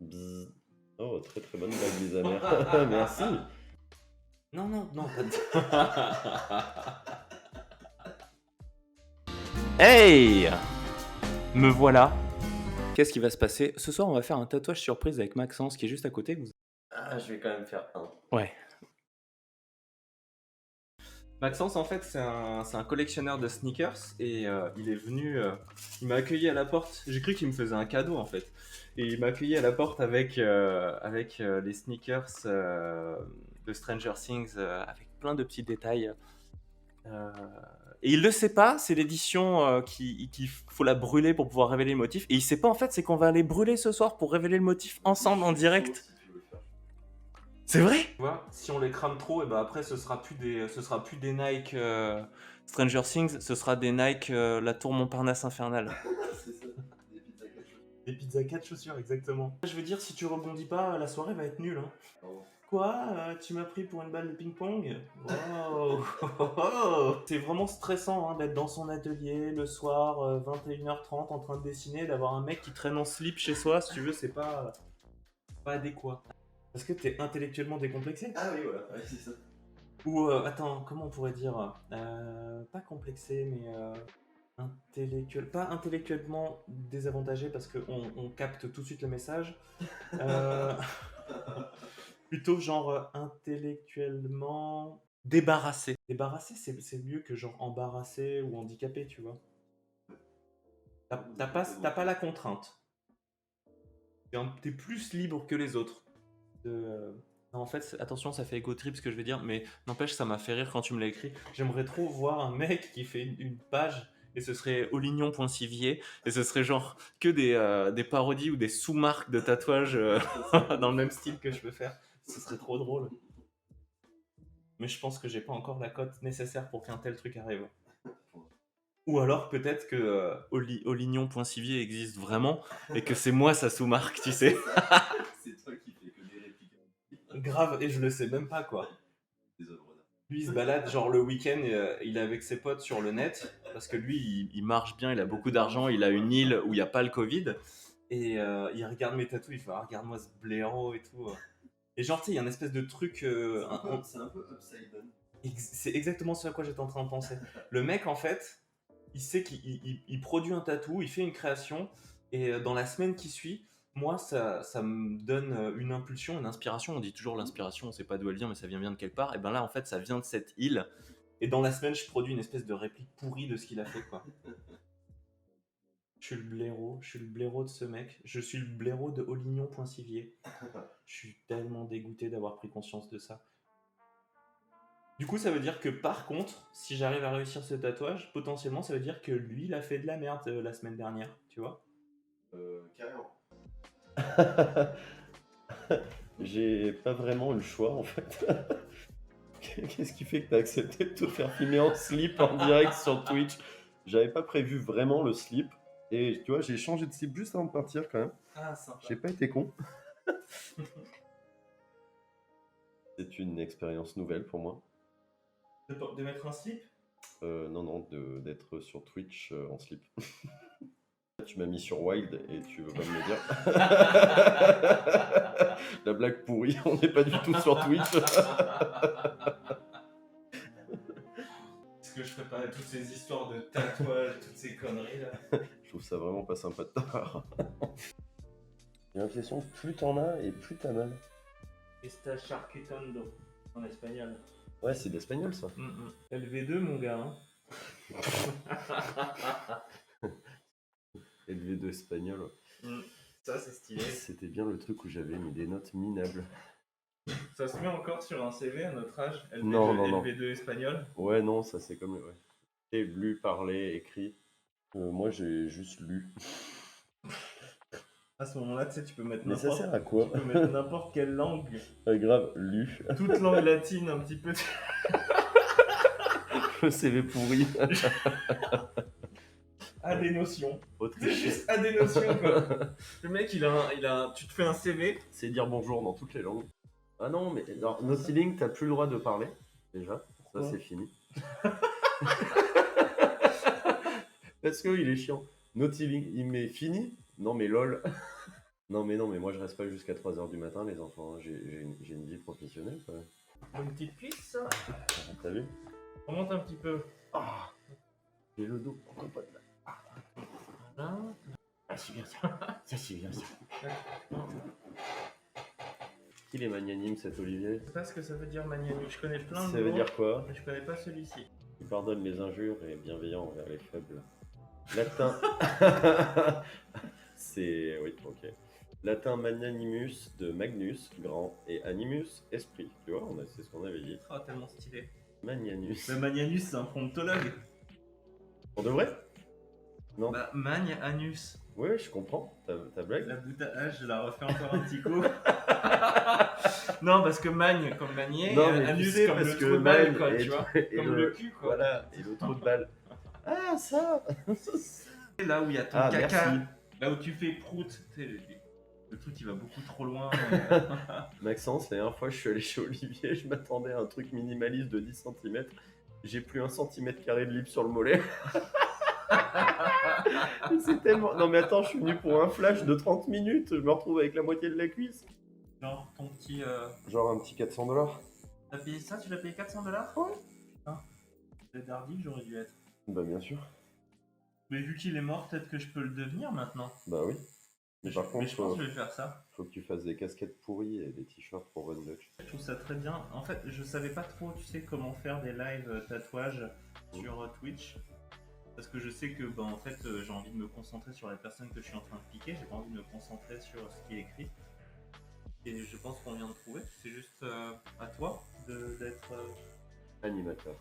Bzzz. Oh, très très bonne blague, Lisa mère. Merci. Non, non, non, pas de... Hey! Me voilà. Qu'est-ce qui va se passer? Ce soir, on va faire un tatouage surprise avec Maxence qui est juste à côté. Ah, je vais quand même faire un. Ouais. Maxence, en fait, c'est un collectionneur de sneakers et il est venu. Il m'a accueilli à la porte. J'ai cru qu'il me faisait un cadeau en fait. Et il m'a accueilli à la porte avec les sneakers de Stranger Things avec plein de petits détails. Euh, et il le sait pas, c'est l'édition qu'il faut la brûler pour pouvoir révéler le motif. Et il sait pas en fait, c'est qu'on va aller brûler ce soir pour révéler le motif ensemble en direct. C'est vrai? Tu vois, si on les crame trop, et ben après ce sera plus des Nike Stranger Things, ce sera des Nike la tour Montparnasse infernale. C'est ça, des pizzas 4 chaussures. Des pizzas 4 chaussures, exactement. Je veux dire, si tu rebondis pas, la soirée va être nulle. Hein. Oh. Quoi? Tu m'as pris pour une balle de ping-pong? Wow. C'est vraiment stressant hein, d'être dans son atelier le soir, 21h30, en train de dessiner, d'avoir un mec qui traîne en slip chez soi, si tu veux, c'est pas adéquat. Parce que t'es intellectuellement décomplexé? Ah oui, voilà, ouais, c'est ça. Ou, attends, comment on pourrait dire? Pas complexé, mais pas intellectuellement désavantagé parce qu'on capte tout de suite le message. Euh, Plutôt genre intellectuellement débarrassé. Débarrassé, c'est mieux que genre embarrassé ou handicapé, tu vois. T'as pas la contrainte. T'es plus libre que les autres. Non, en fait, attention, ça fait égo trip ce que je vais dire, mais n'empêche, ça m'a fait rire quand tu me l'as écrit. J'aimerais trop voir un mec qui fait une page et ce serait Olignon.civier et ce serait genre que des parodies ou des sous-marques de tatouages dans le même style que je veux faire. Ce serait trop drôle. Mais je pense que j'ai pas encore la cote nécessaire pour qu'un tel truc arrive. Ou alors peut-être que Olignon.civier existe vraiment et que c'est moi sa sous-marque, tu sais. C'est toi qui fais que des répliques. Grave, et je le sais même pas quoi. Des œuvres d'art. Lui, il se balade genre le week-end, il est avec ses potes sur le net, parce que lui, il marche bien, il a beaucoup d'argent, il a une île où il n'y a pas le Covid, et il regarde mes tatous, il fait ah, regarde-moi ce blaireau et tout. Et genre, tu sais, il y a une espèce de truc. C'est un peu upside down. C'est exactement ce à quoi j'étais en train de penser. Le mec, en fait, il sait qu'il produit un tatou, il fait une création, et dans la semaine qui suit, moi, ça me donne une impulsion, une inspiration. On dit toujours l'inspiration, on sait pas d'où elle vient, mais ça vient bien de quelque part. Et ben là, en fait, ça vient de cette île. Et dans la semaine, je produis une espèce de réplique pourrie de ce qu'il a fait, quoi. Je suis le blaireau de ce mec. Je suis le blaireau de Olignon.civier. Je suis tellement dégoûté d'avoir pris conscience de ça. Du coup, ça veut dire que par contre, si j'arrive à réussir ce tatouage, potentiellement, ça veut dire que lui, il a fait de la merde la semaine dernière, tu vois. Carrément. J'ai pas vraiment eu le choix en fait. Qu'est-ce qui fait que t'as accepté de te faire filmer en slip en direct sur Twitch? J'avais pas prévu vraiment le slip. Et tu vois, j'ai changé de slip juste avant de partir quand même. Ah, sympa. J'ai pas été con. C'est une expérience nouvelle pour moi. De mettre un slip? Non, non, d'être sur Twitch en slip. Tu m'as mis sur Wild et tu veux pas me le dire. La blague pourrie, on n'est pas du tout sur Twitch. Est-ce que je ferais pas toutes ces histoires de tatouages, toutes ces conneries là? Je trouve ça vraiment pas sympa de ta part. J'ai l'impression que plus t'en as et plus t'as mal. Está charcutando en espagnol. Ouais, c'est d'espagnol ça. LV2 mon gars. Hein. LV2 espagnol. Ça c'est stylé. C'était bien le truc où j'avais mis des notes minables. Ça se met encore sur un CV à notre âge? LV2, Non, non, non. LV2 espagnol? Ouais, non, ça c'est comme... Ouais. Et lu, parlé, écrit. Moi j'ai juste lu. À ce moment-là, tu sais, tu peux mettre Mais ça sert à quoi? Tu peux mettre n'importe quelle langue. Grave, lu. Toute langue latine un petit peu. Le CV pourri. À des notions. Autre C'est juste à des notions quoi. Le mec tu te fais un CV. C'est dire bonjour dans toutes les langues. Ah non, mais dans Nautilink, t'as plus le droit de parler, déjà. Ça, c'est fini. Parce qu'il est chiant. Nautilink, il met fini. Non, mais lol. Non, mais moi je reste pas jusqu'à 3h du matin, les enfants. J'ai une vie professionnelle, quoi. Une petite cuisse, ça. T'as vu? Remonte un petit peu. Ah, j'ai le dos, pourquoi pas de là? Voilà. Ah, c'est bien ça. Ça, c'est bien ça. Il est magnanime, cet Olivier. Je sais pas ce que ça veut dire magnanime. Je connais plein de Ça veut mots, dire quoi? mais je connais pas celui-ci. Il pardonne les injures et est bienveillant envers les faibles. Latin. C'est. Oui, ok. Latin magnanimus de Magnus, grand, et animus, esprit. Tu vois, c'est ce qu'on avait dit. Oh, tellement stylé. Magnanus. Le Magnanus, c'est un promptologue. Pour de vrai? Non. Bah, Magne Anus. Ouais, je comprends ta blague. La boute à H, je la refais encore un petit coup. Non, parce que Magne comme manier, Non, mais tu Anus sais, comme parce le que trou de balle, Magne quoi, et- tu vois. et Comme le cul, quoi. Voilà, et le trou de balle. Ah, ça. Là où il y a ton Ah, caca, merci. là où tu fais prout, tu sais, le truc il va beaucoup trop loin. Maxence, la dernière fois, je suis allé chez Olivier, je m'attendais à un truc minimaliste de 10 cm. J'ai plus 1 cm² de libre sur le mollet. C'est tellement... Non mais attends, je suis venu pour un flash de 30 minutes, je me retrouve avec la moitié de la cuisse. Genre ton petit. Genre un petit 400$. T'as payé ça? Tu l'as payé 400$? Ouais. Ah, c'est Dardy que j'aurais dû être. Bah bien sûr. Mais vu qu'il est mort, peut-être que je peux le devenir maintenant. Bah oui. Mais par Mais contre, je pense que je vais faire ça. faut que tu fasses des casquettes pourries et des t-shirts pour Run Dutch. Je trouve ça très bien. En fait, je savais pas trop, tu sais, comment faire des lives tatouages sur Twitch. Parce que je sais que, bah, en fait, j'ai envie de me concentrer sur les personnes que je suis en train de piquer. J'ai pas envie de me concentrer sur ce qui est écrit. Et je pense qu'on vient de trouver. C'est juste à toi d'être Animateur.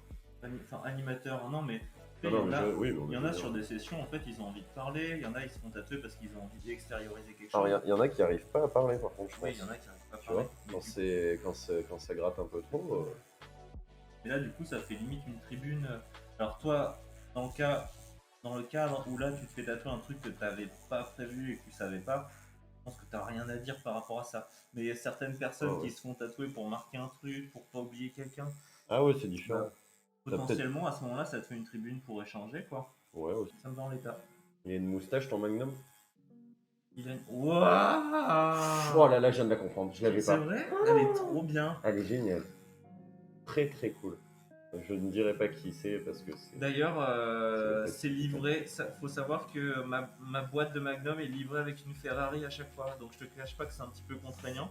animateur. Non, mais tu sais, Non, il y en mais a- oui, mais on il y est en a bien. sur des sessions, en fait, ils ont envie de parler. Il y en a, ils se font tatouer parce qu'ils ont envie d'extérioriser quelque Alors, chose. il y en a qui arrivent pas à parler, par contre, je pense. Oui, il y en a qui n'arrivent pas à Tu parler. vois, Mais quand ça gratte un peu trop. Mais là, du coup, ça fait limite une tribune. Alors, toi, dans le cadre où là, tu te fais tatouer un truc que tu n'avais pas prévu et que tu savais pas, je pense que tu n'as rien à dire par rapport à ça. Mais il y a certaines personnes Ah ouais. qui se font tatouer pour marquer un truc, pour pas oublier quelqu'un. Ah ouais, c'est différent. Bah, potentiellement, à ce moment-là, ça te fait une tribune pour échanger, quoi. Ouais, aussi. Ça me va en l'état. Il y a une moustache, ton Magnum? Il a une... Waouh! Oh là là, je viens de la comprendre, je l'avais C'est pas. vrai? Elle est trop bien. Elle est géniale. Très très cool. Je ne dirai pas qui c'est parce que c'est. D'ailleurs, C'est c'est livré. Faut savoir que ma boîte de Magnum est livrée avec une Ferrari à chaque fois. Donc je te cache pas que c'est un petit peu contraignant.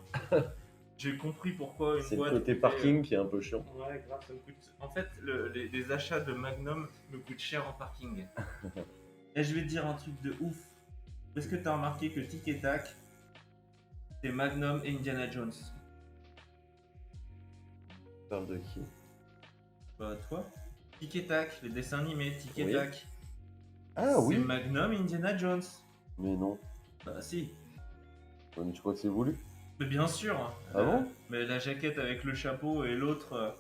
J'ai compris pourquoi une C'est boîte. le côté coûtait, parking qui est un peu chiant. Ouais, grave, ça me coûte. En fait, les achats de Magnum me coûtent cher en parking. Et je vais te dire un truc de ouf. Est-ce que tu as remarqué que Tic et Tac, c'est Magnum et Indiana Jones? Tu parles de qui? Bah, toi? Tic et Tac, les dessins animés, Tic et Oui. Tac. Ah C'est oui. Magnum et Indiana Jones. Mais non. Bah, si. Mais tu crois que c'est voulu? Mais bien sûr. Ah bon? Mais la jaquette avec le chapeau et l'autre,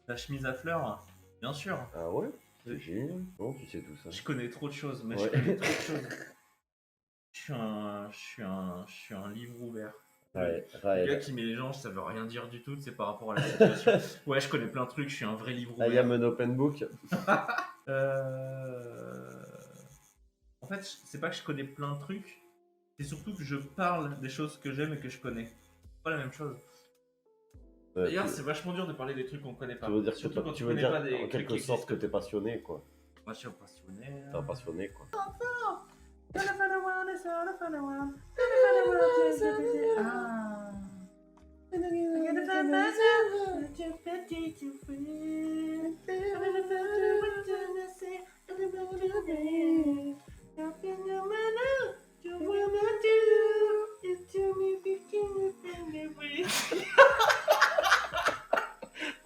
la chemise à fleurs, bien sûr. Ah ouais? C'est Oui. génial. Bon, tu sais tout ça. Je connais trop de choses, mais Ouais. je connais trop de choses. Je suis un livre ouvert. Ouais, Le ouais. gars qui mélange, ça veut rien dire du tout, c'est par rapport à la situation. Ouais, je connais plein de trucs, je suis un vrai livre I ouvert. am an open book. En fait, c'est pas que je connais plein de trucs, c'est surtout que je parle des choses que j'aime et que je connais. C'est pas la même chose. D'ailleurs, c'est vachement dur de parler des trucs qu'on connaît pas. tu veux dire, Surtout quand tu tu veux connais dire pas des en trucs quelque qui sorte que existent. t'es passionné, quoi. Moi, je suis un passionné. T'es un passionné, quoi.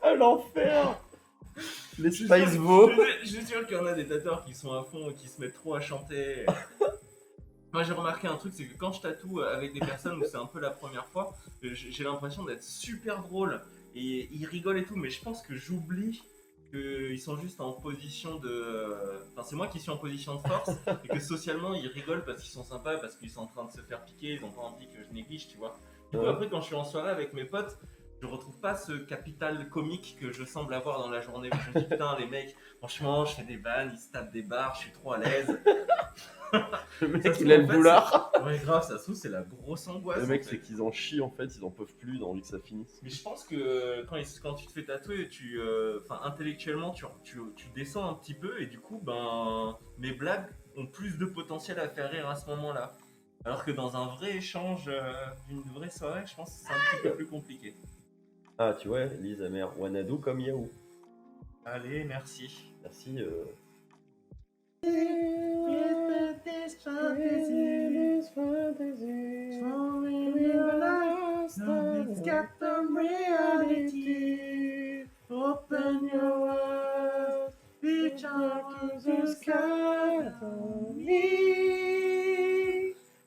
Ah, l'enfer! Les Spice Vaux. Je suis sûr qu'il y en a des tatoueurs qui sont à fond et qui se mettent trop à chanter. Moi j'ai remarqué un truc, c'est que quand je tatoue avec des personnes où c'est un peu la première fois, j'ai l'impression d'être super drôle et ils rigolent et tout, mais je pense que j'oublie qu'ils sont juste en position de... Enfin c'est moi qui suis en position de force et que socialement ils rigolent parce qu'ils sont sympas, parce qu'ils sont en train de se faire piquer, ils ont pas envie que je néglige, tu vois. Du coup Ouais. après quand je suis en soirée avec mes potes, je retrouve pas ce capital comique que je semble avoir dans la journée. Je me dis putain les mecs, franchement je fais des vannes, ils se tapent des barres, je suis trop à l'aise. Le mec, Ça se il trouve, a le en fait, boulard. Ouais grave, ça se trouve c'est la grosse angoisse. Le mec, en fait. c'est qu'ils en chient en fait, ils en peuvent plus, ils ont envie que ça finisse. Mais je pense que quand tu te fais tatouer, intellectuellement tu descends un petit peu et du coup ben mes blagues ont plus de potentiel à faire rire à ce moment-là. Alors que dans un vrai échange d'une vraie soirée, je pense que c'est un petit peu plus compliqué. Ah, tu vois, Lisa mère, Wanadu comme Yahoo. Allez, merci. Merci. Open your eyes, reach out to the sky. Me,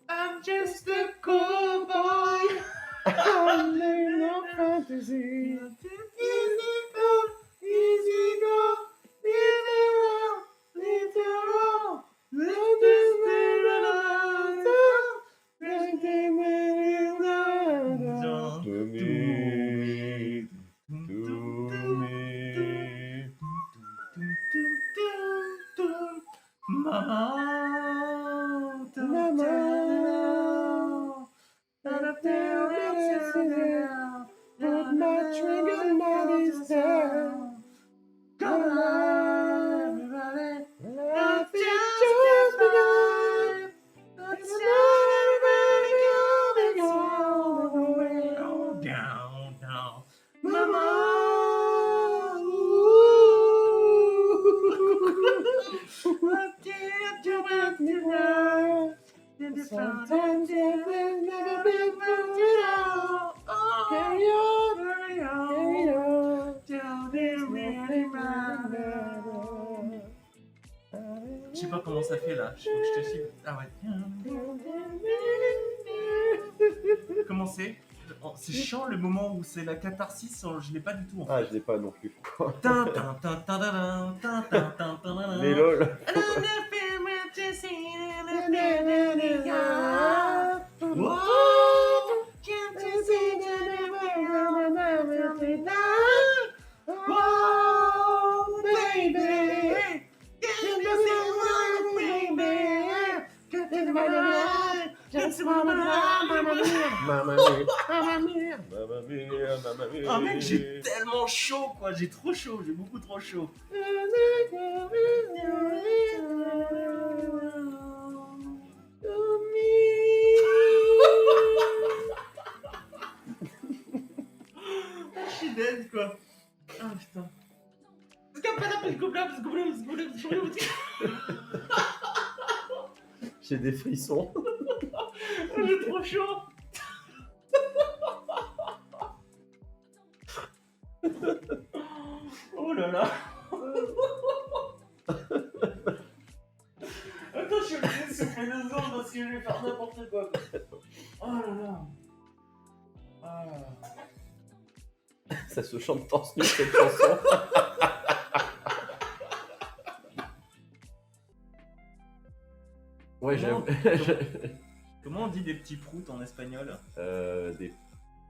I'm just a cool boy. I'm living a fantasy. Easy go, easy roll, little roll, let this spirit alive. To me, to me. Mama, Mama, put my trigger bodies down. Come on, everybody. Life is just begun. It's not all the way. Down, down. Mama, you make me cry. Sometimes there's never been found out. Carry on, carry on. Je sais pas comment ça fait là, je faut que je te suive. Ah ouais. Comment c'est? Oh, c'est chiant le moment où c'est la catharsis, je l'ai pas du tout en fait. Ah, je l'ai pas non plus. Tin, tin, tin, tin, tin, tin, tin, tin, tin, Les lol. Whoa, can't you see that Whoa, baby, can't you see what baby? Just wanna Mamma mia, mamma mia, mamma mia, mamma mia. Ah mec, j'ai tellement chaud quoi, j'ai trop chaud, j'ai beaucoup trop chaud. Je suis dead quoi. Ah putain. J'ai des frissons. J'ai trop chaud. Oh là là. Attends, je suis obligé de souffler 2 secondes parce que je vais faire n'importe quoi. Oh là là. Ah. Ça se chante torse nu cette chanson. Ouais, Comment- j'aime. Comment on dit des petits proutes en espagnol? Des...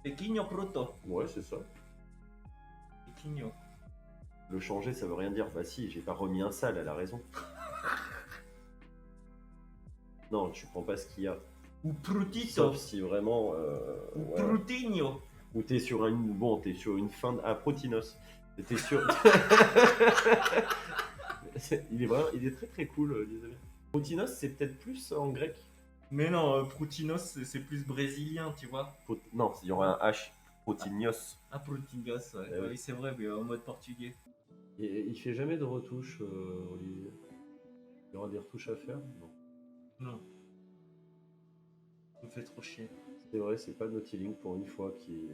Pequeño pruto. Ouais, c'est ça. Pequeño. Le changer, ça veut rien dire. Bah si, j'ai pas remis un sale, elle a raison. Non, tu prends pas ce qu'il y a. Ou prutito. Sauf si vraiment. Ou Ouais. prutinho. Ou t'es sur une. Bon, t'es sur une fin de. Ah, Protinos. T'es sur. Il est très très cool, désolé. Protinos, c'est peut-être plus en grec. Mais non, prutinos c'est plus brésilien, tu vois. Non, il y aura un H. Protinios. Ah, prutinhos, ouais. Eh oui. Oui, c'est vrai, mais en mode portugais. Et il fait jamais de retouches, Olivier. Il y aura des retouches à faire? Non. Non. Ça me fait trop chier. C'est vrai, c'est pas Naughty Link pour une fois qui.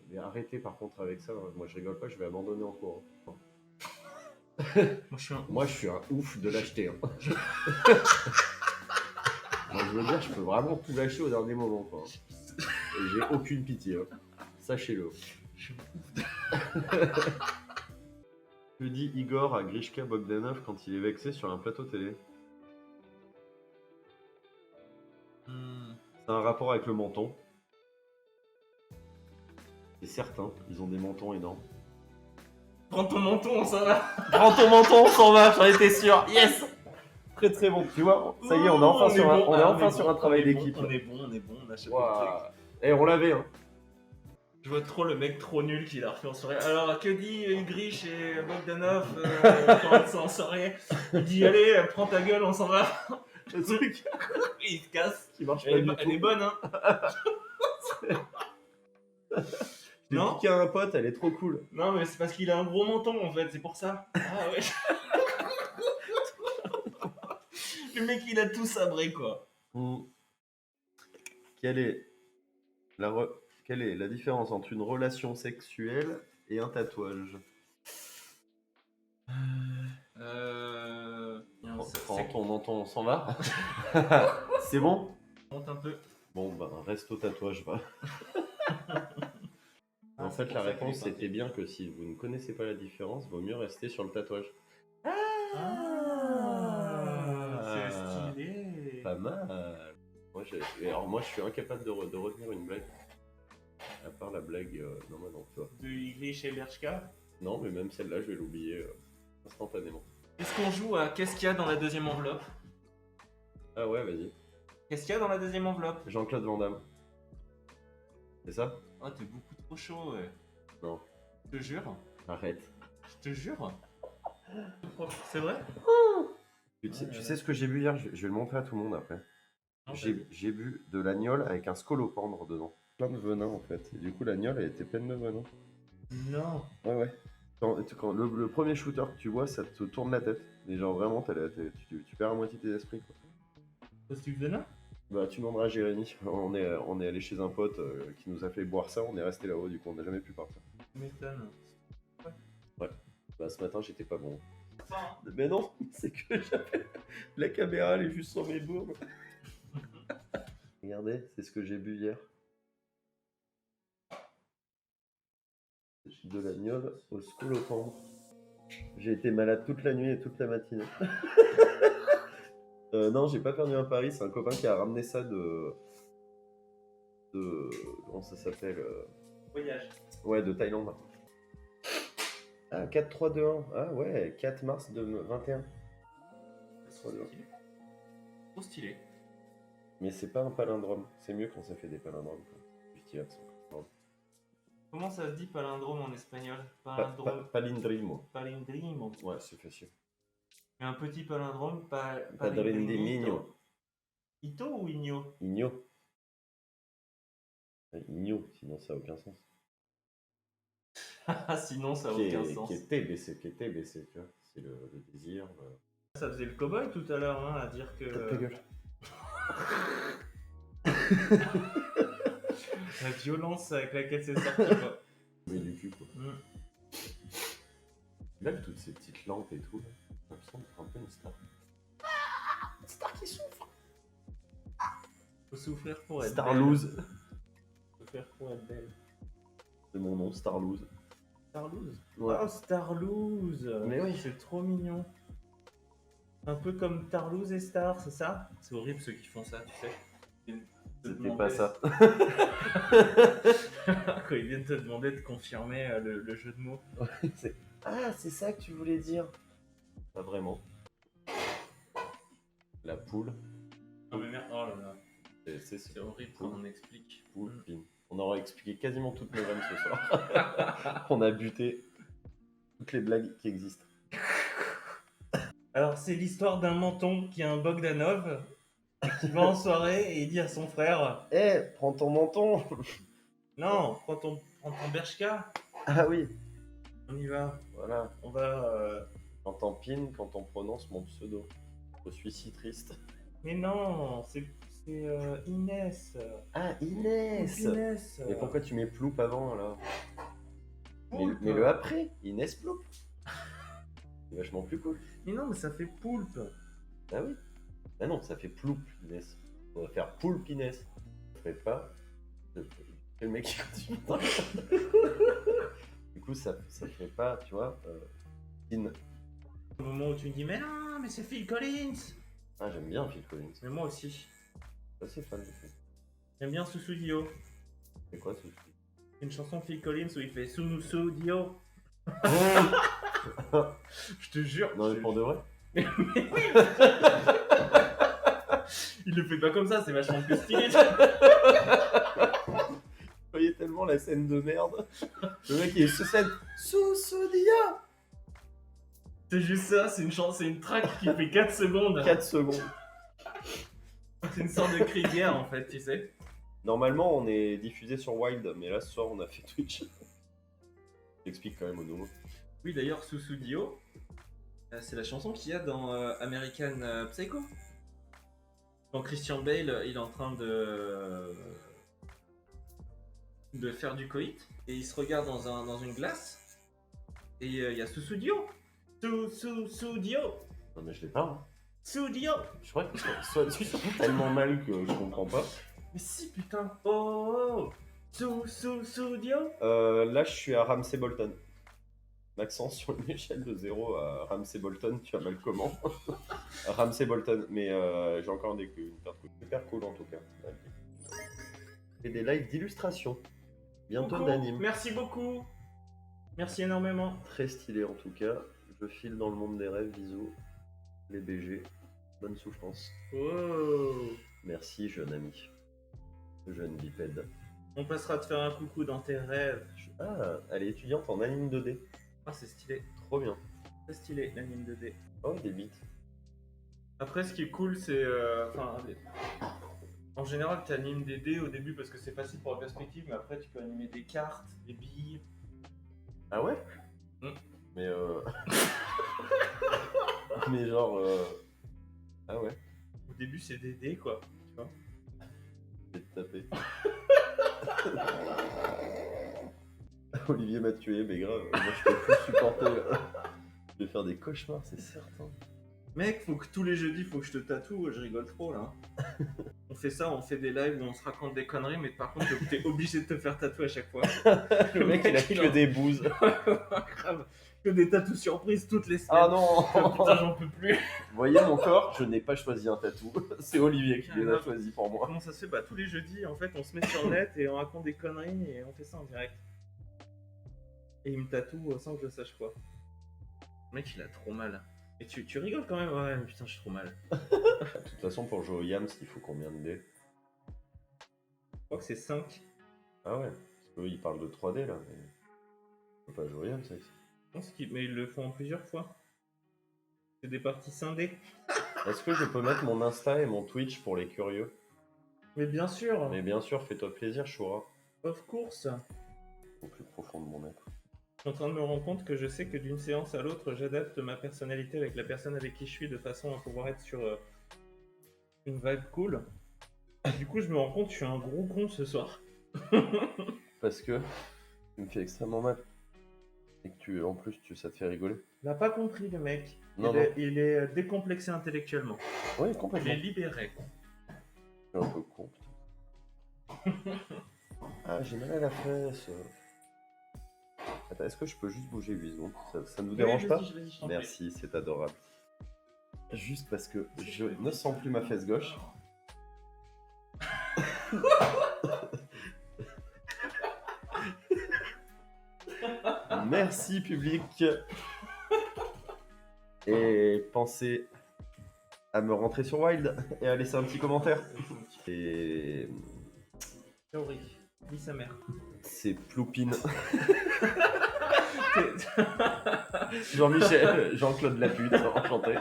Mais arrêtez par contre avec ça. Hein. Moi je rigole pas, je vais abandonner en cours. Hein. Moi, je suis un. Moi je suis un ouf de l'acheter. Hein. Moi je veux dire, je peux vraiment tout lâcher au dernier moment. Quoi. Et j'ai aucune pitié. Hein. Sachez-le. Je suis un ouf. Que dit Igor à Grishka Bogdanov quand il est vexé sur un plateau télé? C'est un rapport avec le menton. C'est certain, ils ont des mentons énormes. Prends ton menton, on s'en va. Prends ton menton, on s'en va, j'en étais sûr. Yes. Très très bon. Tu vois, ça y est, on est enfin sur un travail d'équipe. On est bon, on a chopé le truc. Waouh. Et on l'avait, hein. Je vois trop le mec trop nul qui l'a refait en soirée. Alors, que dit Ugrish et Bogdanov quand ils sont en soirée? Il dit allez, prends ta gueule, on s'en va. Le truc Il se casse. qui marche pas Elle du est tout. bonne, hein. J'ai Non, piqué à un pote, elle est trop cool. non, mais c'est parce qu'il a un gros menton en fait, c'est pour ça. Ah ouais. Le mec il a tout sabré quoi. Quelle est la différence entre une relation sexuelle et un tatouage? Prends ton menton, on s'en va. C'est bon? Monte un peu. Bon, bah, reste au tatouage, va. En fait, la réponse c'était bien que si vous ne connaissez pas la différence, vaut mieux rester sur le tatouage. C'est stylé. Pas mal. Moi, je suis incapable de retenir une blague. À part la blague, non, tu vois. De Ugrish et Berchka. Non, mais même celle-là, je vais l'oublier instantanément. Est-ce qu'on joue à qu'est-ce qu'il y a dans la deuxième enveloppe? Ah ouais, vas-y. Qu'est-ce qu'il y a dans la deuxième enveloppe? Jean-Claude Van Damme. C'est ça? Oh, t'es beaucoup trop chaud, ouais. Non. Je te jure. Arrête. Je te jure. C'est vrai? Tu sais ce que j'ai bu hier? Je vais le montrer à tout le monde après. J'ai bu de l'agnole avec un scolopendre dedans. Plein de venin en fait. Et du coup, l'agnole, elle était pleine de venin. Non. Ouais. Quand le premier shooter que tu vois, ça te tourne la tête. Et genre vraiment, tu perds à moitié tes esprits. Quoi. Parce que tu venin? Bah, tu demanderas à Jérémy. On est allé chez un pote qui nous a fait boire ça. On est resté là-haut, du coup, on n'a jamais pu partir. Tu m'étonnes. Ouais. Bah, ce matin, j'étais pas bon. Mais non, c'est que j'avais. La caméra, elle est juste sur mes bourres. Regardez, c'est ce que j'ai bu hier. De l'agnole au scolopendre. J'ai été malade toute la nuit et toute la matinée. Non, j'ai pas perdu un pari, c'est un copain qui a ramené ça de... Comment ça s'appelle Voyage. Ouais, de Thaïlande. Ah, 4-3-2-1. Ah ouais, 4 mars 21. Trop stylé. Trop stylé. Mais c'est pas un palindrome. C'est mieux quand ça fait des palindromes. Juste accent. Comment ça se dit palindrome en espagnol? Palindrome. Palindrimo. Palindrimo. Ouais, c'est facile. Et un petit palindrome, Padrindimino. Ito ou Igno? Igno. Igno, sinon ça n'a aucun sens. Sinon ça n'a aucun sens. Qui est TBC, tu vois. C'est le désir. Ça faisait le cow-boy tout à l'heure, hein, à dire que... Ta gueule. La violence avec laquelle c'est sorti, quoi. Mais du cul, quoi. Là, toutes ces petites lampes et tout, ça me semble un peu une star. Une star qui souffre. Faut souffrir pour être Starloose. belle. Souffrir pour être belle. C'est mon nom, Starloose. Starloose? Ouais. Oh, Starloose. Mais oui. C'est trop mignon. Un peu comme Tarlouse et Star, c'est ça? C'est horrible ceux qui font ça, tu sais. C'était pas ça. Quand ils viennent te demander de confirmer le jeu de mots. Ah, c'est ça que tu voulais dire. Pas vraiment. La poule. Non mais merde, oh là là. C'est horrible quand on explique. Poule, pin. On aura expliqué quasiment toutes nos vannes ce soir. On a buté toutes les blagues qui existent. Alors c'est l'histoire d'un menton qui a un Bogdanov qui va en soirée et il dit à son frère Prends ton menton. Non, prends ton Bershka. Ah oui. On y va. Voilà. On va... Quand on pin, quand on prononce mon pseudo. Je suis si triste. Mais non, c'est Inès. Ah, Inès. Inès. Mais pourquoi tu mets Ploup avant, là? Poulpe. Mais le après, Inès Ploup. C'est vachement plus cool. Mais non, mais ça fait poulpe. Ah oui. Ah non, ça fait Ploup, Inès. On va faire Poulpe, Inès. Ça ferait pas... Quel mec qui continue. Du coup, ça ferait pas, tu vois, In. Au moment où tu me dis mais non, mais c'est Phil Collins. Ah, j'aime bien Phil Collins. Mais moi aussi. Je suis assez fan de Phil. J'aime bien Susudio. C'est quoi ce Une chanson de Phil Collins où il fait Sou Dio. Je te jure. Non, mais pour de vrai. Il le fait pas comme ça, c'est vachement plus stylé. Vous voyez tellement la scène de merde. Le mec, il est sur scène. Soudia. C'est juste ça, c'est une track qui fait 4 secondes. 4 secondes. C'est une sorte de cri de guerre en fait, tu sais. Normalement, on est diffusé sur Wild, mais là, ce soir, on a fait Twitch. J'explique quand même au nouveau. Oui, d'ailleurs, Sou Dio, c'est la chanson qu'il y a dans American Psycho. Quand Christian Bale, il est en train de faire du coït et il se regarde dans une glace et il y a Sou Dio. Sou Dio. Non, mais je l'ai pas. Hein. Sou Dio. Je crois que soit tellement mal que je comprends pas. Mais si, putain. Oh, Sou Dio. Là, je suis à Ramsey Bolton. Maxence, sur une échelle de 0 à Ramsey Bolton, tu as mal comment? Ramsey Bolton, mais j'ai encore une carte super cool en tout cas. Et des lives d'illustration. Bientôt Coucou. d'anime. Merci beaucoup. Merci énormément. Très stylé en tout cas. Je file dans le monde des rêves, bisous. Les BG. Bonne souffrance. Oh. Merci, jeune ami. Jeune bipède. On passera te faire un coucou dans tes rêves. Ah, elle est étudiante en anime 2D. Ah, c'est stylé. Trop bien. C'est stylé, l'anime 2D. Oh, des bits. Après, ce qui est cool, c'est. En général, tu animes des dés au début parce que c'est facile pour la perspective, mais après, tu peux animer des cartes, des billes. Ah ouais Mais mais genre... Ah ouais, Au début, c'est des dés, quoi. Tu vois. je vais te taper. Olivier m'a tué, mais grave, moi je peux plus supporter. Je vais faire des cauchemars, c'est certain. Mec, faut que tous les jeudis, faut que je te tatoue, je rigole trop là. On fait ça, on fait des lives où on se raconte des conneries, mais par contre, t'es obligé de te faire tatouer à chaque fois. Le mec, il a que des bouses. Grave. Que des tatous surprises toutes les semaines. Ah non. Putain, j'en peux plus. Vous voyez mon corps, je n'ai pas choisi un tatou. C'est Olivier qui les a choisi pour moi. Comment ça se fait? Bah, tous les jeudis, en fait, on se met sur le net et on raconte des conneries et on fait ça en direct. Et il me tatoue sans que je sache quoi. Le mec, il a trop mal. Et tu rigoles quand même? Ouais, mais putain, j'ai trop mal. De toute façon, pour jouer au Yams, il faut combien de dés? Je crois que c'est 5. Ah ouais, parce qu'eux, ils parlent de 3D là, mais... On peut pas jouer au Yams, ça. Mais ils le font en plusieurs fois. C'est des parties scindées. Est-ce que je peux mettre mon Insta et mon Twitch pour les curieux? Mais bien sûr, Mais bien sûr, fais-toi plaisir, Choura. of course. Au plus profond de mon être. Je suis en train de me rendre compte que je sais que d'une séance à l'autre, j'adapte ma personnalité avec la personne avec qui je suis de façon à pouvoir être sur une vibe cool. Et du coup, je me rends compte que je suis un gros con ce soir. Parce que tu me fais extrêmement mal. Et que en plus, ça te fait rigoler. Il n'a pas compris le mec. Non, Il est décomplexé intellectuellement. Oui, Il complètement. est libéré. Je suis un peu con. Ah, j'ai mal à la fesse. Attends, est-ce que je peux juste bouger 8 secondes? Ça ne vous dérange pas? Merci, c'est adorable. Juste parce que je ne sens plus ma fesse gauche. Merci public. Et pensez à me rentrer sur Wild et à laisser un petit commentaire. Et Théorie. Dis sa mère. c'est Ploupine. Jean-Michel, Jean-Claude Lapute, enchanté.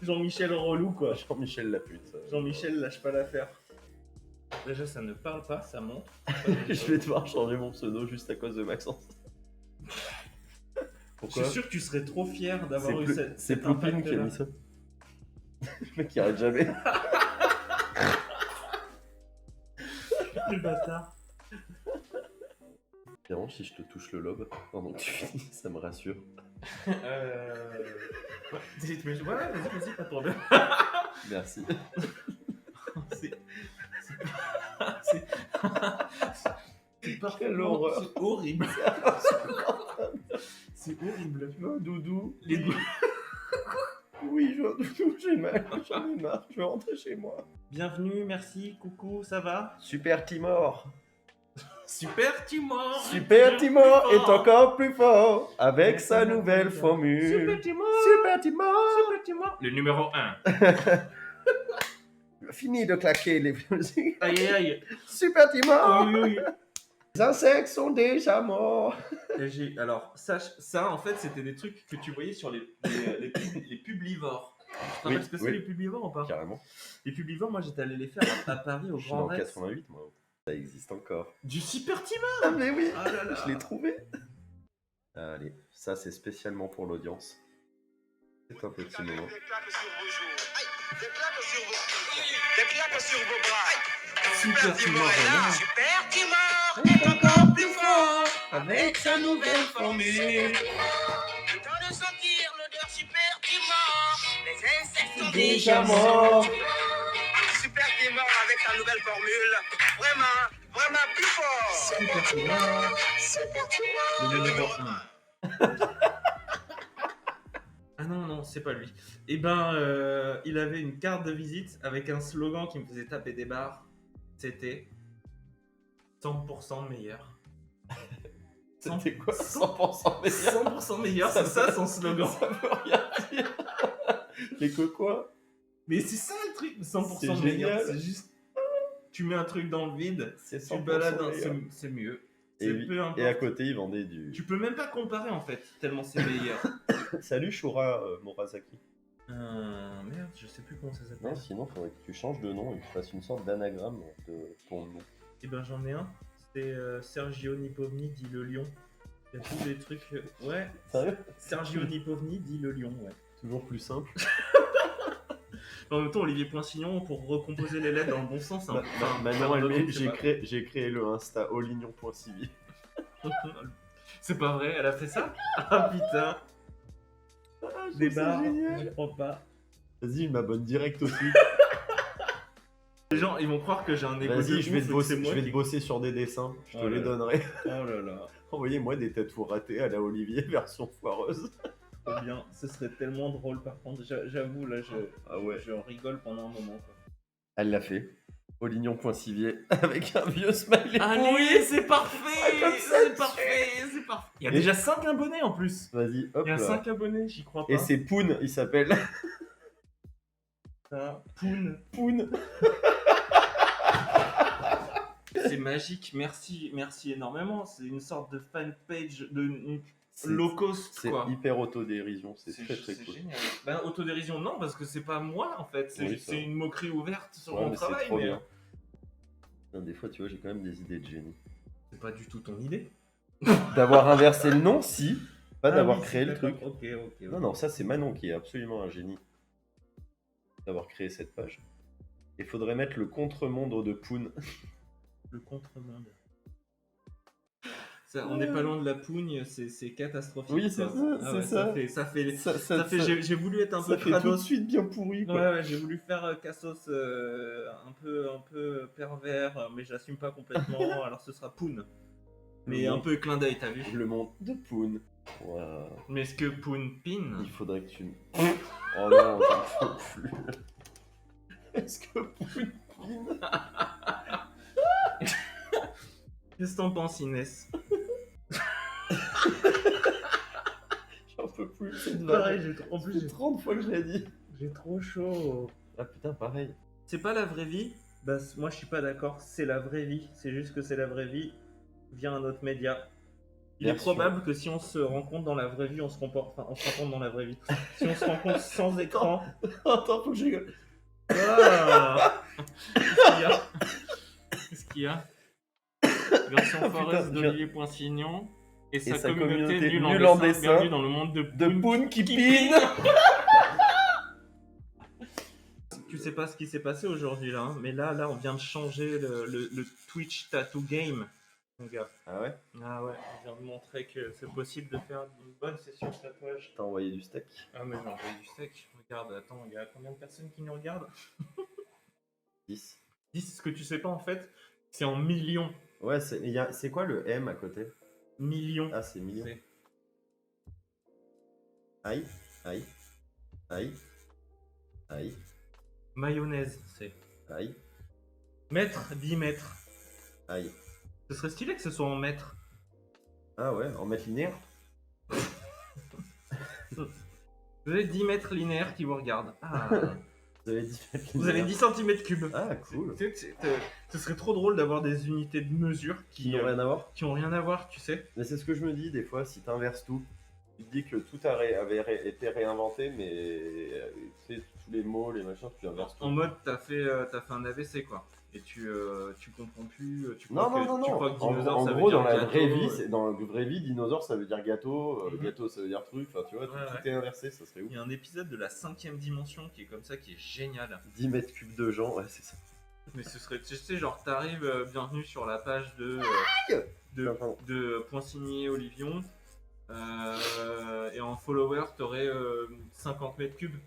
Jean-Michel relou quoi. Jean-Michel Lapute. Jean-Michel lâche pas l'affaire. Déjà ça ne parle pas, ça monte. Je vais devoir changer mon pseudo juste à cause de Maxence. Je Pourquoi? suis sûr que tu serais trop fier d'avoir eu C'est cette Ploupine qui a mis ça. Le mec qui arrête jamais. Le bâtard. Bien, si je te touche le lobe pendant que tu finis, ça me rassure. Ouais, vas-y, pas de problème. Merci. C'est parfait. Quelle horreur. C'est horrible. C'est horrible. Je veux un doudou. Les doigts. Oui, je veux un doudou, j'ai mal, j'en ai marre, je veux rentrer chez moi. Bienvenue, merci, coucou, ça va? Super Timor. Super Timor. Super Timor est fort. encore plus fort avec sa nouvelle Super formule. Timor. Super Timor. Super Timor. Le numéro 1. Fini de claquer les musiques. Aïe aïe aïe. Super Timor. Oui, oui, oui. Les insectes sont déjà morts. Alors, ça, en fait, c'était des trucs que tu voyais sur les publivores. Tu te rappelles Oui, ce que c'est oui. les publivores ou pas? Carrément. Les publivores, moi j'étais allé les faire à Paris au Je suis Grand dans Rex. 88, moi. Ça existe encore. Du Super Timor. Ah mais oui, Ah là là. je l'ai trouvé. Allez, ça c'est spécialement pour l'audience. C'est un petit moment. Des claques sur vos joues. Aïe, des claques sur vos pieds. Des claques sur vos bras. Super Timor est là. Super Timor est encore plus fort avec sa nouvelle formule. Temps de sentir l'odeur Super Timor. Les insectes sont Déjà mort. Super Timor avec sa nouvelle formule. Vraiment, vraiment plus fort. Super Timor. Super Timor. Le numéro 1. Ah non, non, c'est pas lui. Eh ben, il avait une carte de visite avec un slogan qui me faisait taper des barres. C'était 100% meilleur. C'était quoi 100% meilleur 100% meilleur, c'est ça son slogan. Ça veut rien dire. Les quoi? Mais c'est ça le truc, 100% C'est meilleur. génial. C'est juste. Tu mets un truc dans le vide, C'est tu 100% balades, meilleur. c'est mieux. Et, C'est oui, peu importe. et à côté, ils vendaient du... Tu peux même pas comparer en fait, tellement c'est meilleur. Salut Shura Morasaki. Merde, je sais plus comment ça s'appelle. Non, sinon, faudrait que tu changes de nom et que tu fasses une sorte d'anagramme de ton nom. Eh ben j'en ai un, c'est Sergio Nipovni dit le lion. Il y a tous des trucs. Ouais, Sérieux? Sergio Nipovni dit le lion, ouais. Toujours plus simple. En même temps, Olivier Poinsignon, pour recomposer les lettres dans le bon sens, hein. Maintenant, faire un truc, j'ai créé le Insta olignon.civil. C'est pas vrai, elle a fait ça? Ah putain. Des barres, génial. je crois pas. Vas-y, je m'abonne direct aussi. Les gens, ils vont croire que j'ai un égo de Vas-y, je vais ouf te et que bosser, c'est moi je vais te qui- bosser sur des dessins. Je te Oh les là là. donnerai. Oh là là, Envoyez-moi des tatous ratés à la Olivier version foireuse. trop bien. Ce serait tellement drôle par contre. J'avoue, là, Ah ouais. je rigole pendant un moment. Quoi. Elle l'a fait. Olignon.civier avec un vieux smiley. Allez, pourri. c'est parfait! Ah, comme ça, C'est parfait, c'est parfait. Il y a Et- déjà 5 abonnés en plus. Vas-y, hop Il y a là. 5 abonnés, j'y crois pas. Et c'est Poon, il s'appelle. ça. Poon. Poon. C'est magique, merci, merci énormément. C'est une sorte de fanpage de C'est- low cost C'est quoi. hyper autodérision, c'est très très cool. génial. Ben, autodérision, non, parce que c'est pas moi en fait. C'est Oui, juste- ça c'est va. une moquerie ouverte sur Ouais, mon mais c'est travail. trop Mais bien. Putain, des fois, tu vois, j'ai quand même des idées de génie. c'est pas du tout ton idée. D'avoir inversé le nom, si. Pas Ah d'avoir oui, créé le d'accord. truc. Ok, ok. Non, non, ça c'est Manon qui est absolument un génie. D'avoir créé cette page. Il faudrait mettre le contre-monde de Poon. Le contre-monde. Ça, on n'est pas loin de la pougne, c'est catastrophique. Oui, c'est quoi. ça, Ah c'est ouais, ça. Ça fait, j'ai voulu être un peu ça fait tout de crados. suite bien pourri, Ouais, quoi. ouais, j'ai voulu faire Cassos un peu pervers, mais j'assume pas complètement, alors ce sera Poon. Mais Le un monde- peu clin d'œil, t'as vu? Le monde de Poon. Waouh. Mais est-ce que Poon pin? Il faudrait que tu... Oh non, j'en peux plus. Est-ce que Poon pin? Qu'est-ce que t'en penses, Inès? J'en peux plus, cette Pareil, vanne. en plus, J'ai 30 fois que je l'ai dit. j'ai trop chaud. Ah putain, pareil. C'est pas la vraie vie? Bah, moi, je suis pas d'accord, c'est la vraie vie. C'est juste que c'est la vraie vie via un autre média. Il est Version. probable que si on se rencontre dans la vraie vie, on se rencontre dans la vraie vie. Si on se rencontre sans écran. Attends, faut que je... Ah Qu'est-ce qu'il y a? Qu'est-ce qu'il y a? Version Putain, foreuse d'Olivier Poinsignon et sa sa communauté communauté nulle nulle en en dessin. dessin. Bienvenue dans le monde de De Poon. Poon qui pine. Tu sais pas ce qui s'est passé aujourd'hui là, hein, mais là on vient de changer le Twitch Tattoo Game, mon gars. Ah ouais? Ah ouais, on vient de montrer que c'est possible de faire une bonne session de tatouage. T'as envoyé du steak? Ah mais j'ai envoyé du steak. Regarde, attends, il y a combien de personnes qui nous regardent? 10. 10, ce que tu sais pas en fait, c'est en millions. Ouais, c'est quoi le M à côté? Millions. Ah, c'est million. C'est- Aïe, aïe, aïe, aïe, Mayonnaise, c'est. aïe, Mètre, 10 mètres. aïe. Ce serait stylé que ce soit en mètres. Ah ouais, en mètre linéaire. Vous avez 10 mètres linéaires qui vous regardent. Ah. Vous avez 10 mètres Vous avez linéaires. 10 cm3. Ah, cool. Ce serait trop drôle d'avoir des unités de mesure Qui n'ont rien à voir. qui ont rien à voir, tu sais. Mais c'est ce que je me dis des fois, si t'inverses tout, tu te dis que tout avait été réinventé, mais tu sais, tous les mots, les machins, tu inverses tout. En mode, t'as fait un AVC, quoi. Et tu comprends plus. Tu Non, crois non, que, non, tu non. crois que dinosaure, En ça veut gros, dire dans la gâteau, vraie vie, dans la vraie vie, dinosaure, ça veut dire gâteau, Mhm. gâteau, ça veut dire truc, enfin, tu vois, Ouais, tout est inversé, ça serait ouf. Il y a un épisode de la 5ème dimension qui est comme ça, qui est génial. 10 mètres cubes de gens, ouais, c'est ça. Mais ce serait, tu sais, genre, t'arrives, bienvenue sur la page de Point Signé Olivion. Et en follower, t'aurais 50 mètres cubes.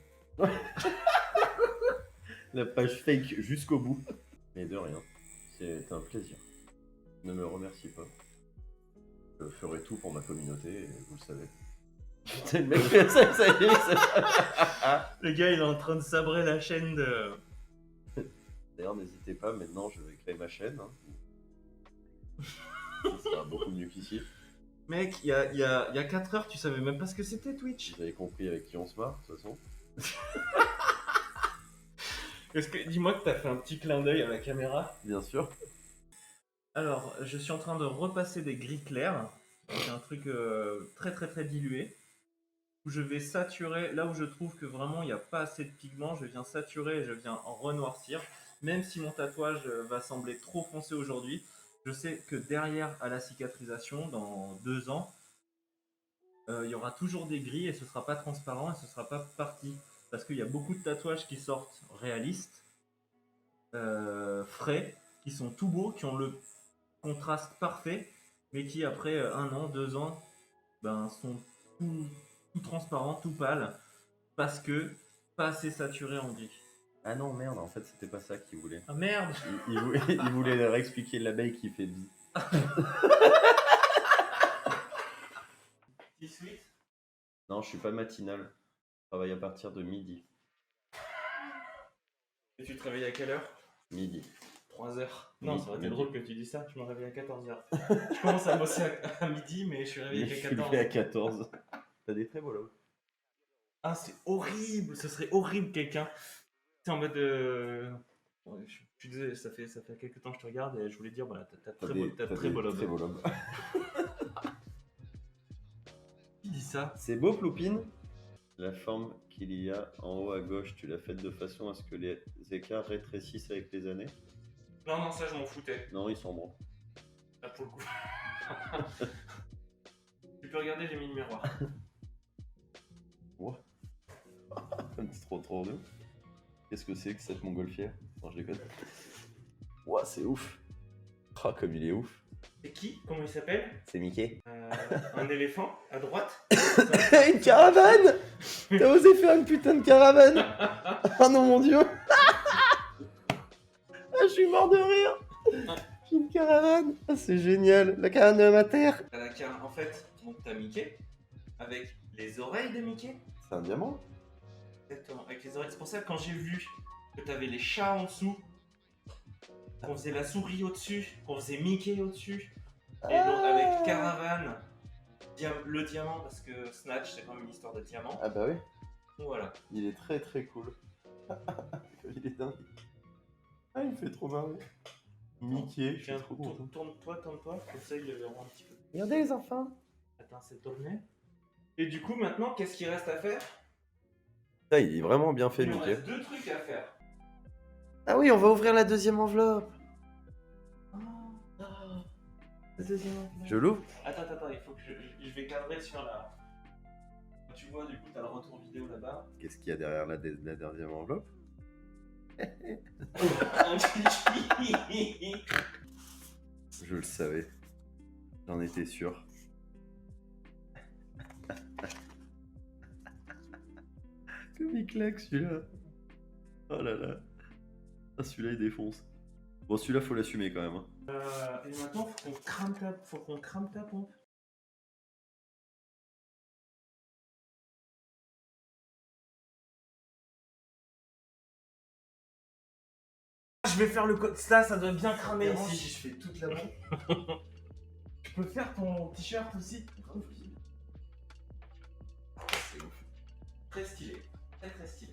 La page fake jusqu'au bout. Mais de rien, c'est un plaisir. Ne me remercie pas. Je ferai tout pour ma communauté, et vous le savez. C'est le mec, ça y est, ça. Le gars, il est en train de sabrer la chaîne de. D'ailleurs, n'hésitez pas, maintenant je vais créer ma chaîne. Hein. Ça sera beaucoup mieux qu'ici. Mec, il y a 4 heures, tu savais même pas ce que c'était Twitch. Vous avez compris avec qui on se marre, de toute façon. Dis-moi que t'as fait un petit clin d'œil à la caméra. Bien sûr. Alors, je suis en train de repasser des gris clairs. C'est un truc très très très dilué. Où je vais saturer, là où je trouve que vraiment il n'y a pas assez de pigments, je viens saturer et je viens en renoircir. Même si mon tatouage va sembler trop foncé aujourd'hui, je sais que derrière à la cicatrisation, dans 2 ans, il y aura toujours des gris et ce sera pas transparent et ce sera pas parti. Parce qu'il y a beaucoup de tatouages qui sortent réalistes, frais, qui sont tout beaux, qui ont le contraste parfait, mais qui après 1 an, 2 ans, ben, sont tout transparents, tout pâles, parce que pas assez saturé en gris. Ah non, merde, en fait, c'était pas ça qu'il voulait. Ah merde! Il voulait réexpliquer l'abeille qui fait vie. 18. Non, je suis pas matinal. Je travaille à partir de midi. Et tu te réveilles à quelle heure? Midi. 3h. Non, ça aurait été Midi. drôle que tu dis ça, je me réveille à 14h. Je commence à bosser à midi, mais je suis Mais réveillé je qu'à suis 14h. levé à 14. T'as des traits, voilà. Ah, c'est horrible! Ce serait horrible, quelqu'un. C'est en mode. Ouais, je suis désolé, ça fait quelques temps que je te regarde et je voulais dire, voilà, t'as très beau lobe. Très beau lobe. Qui dit ça? C'est beau, Ploupine. La forme qu'il y a en haut à gauche, tu l'as faite de façon à ce que les écarts rétrécissent avec les années? Non, ça, je m'en foutais. Non, ils sont bons. Là, pour le coup. Tu peux regarder, j'ai mis le miroir. Ouais. C'est trop de. Qu'est-ce que c'est que cette montgolfière? Non, je déconne. Ouah, c'est ouf. Ah, comme il est ouf. C'est qui? Comment il s'appelle? C'est Mickey. Un éléphant à droite. Une caravane! T'as osé faire une putain de caravane! Oh non, mon dieu! Ah, je suis mort de rire! J'ai une caravane! Ah, c'est génial! La caravane de ma terre! En fait, donc t'as Mickey avec les oreilles de Mickey. C'est un diamant? Exactement, avec les oreilles. C'est pour ça que quand j'ai vu que t'avais les chats en dessous, qu'on faisait la souris au-dessus, qu'on faisait Mickey au-dessus, et donc avec Caravane, le diamant, parce que Snatch c'est quand même une histoire de diamant. Ah bah oui, Donc voilà. il est très très cool. Il est dingue. Ah, il me fait trop marrer. Mickey, je suis Tiens, trop content. tourne-toi, comme ça il le verra un petit peu. Regardez les enfants! Attends, c'est tourné. Et du coup, maintenant, qu'est-ce qu'il reste à faire? Ça, il est vraiment bien fait, Il nous Mickey. reste 2 trucs à faire. Ah oui, on va ouvrir la deuxième enveloppe. Le deuxième enveloppe. Je l'ouvre? Attends, il faut que je vais cadrer sur la. Tu vois, du coup, t'as le retour vidéo là-bas. Qu'est-ce qu'il y a derrière la deuxième enveloppe? Je le savais. J'en étais sûr. Comme il claque celui-là. Oh là là. Ah, celui-là il défonce. Bon, celui-là faut l'assumer quand même. Hein. Et maintenant, faut qu'on crame ta pompe. Je vais faire le code. Ça doit bien cramer Vraiment, ici. si je fais toute la bombe. Tu peux faire ton t-shirt aussi. C'est ouf. Très stylé. Très stylé.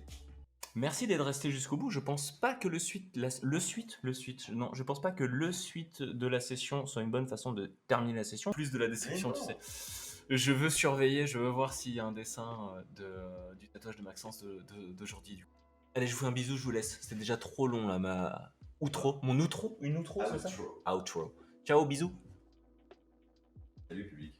Merci d'être resté jusqu'au bout. Je pense pas que je pense pas que le suite de la session soit une bonne façon de terminer la session. Plus de la description, tu sais. Je veux surveiller, je veux voir s'il y a un dessin du tatouage de Maxence d'aujourd'hui. Du coup. Allez, je vous fais un bisou, je vous laisse. C'était déjà trop long là, mon outro, c'est ça? Outro. Ciao, bisous. Salut public.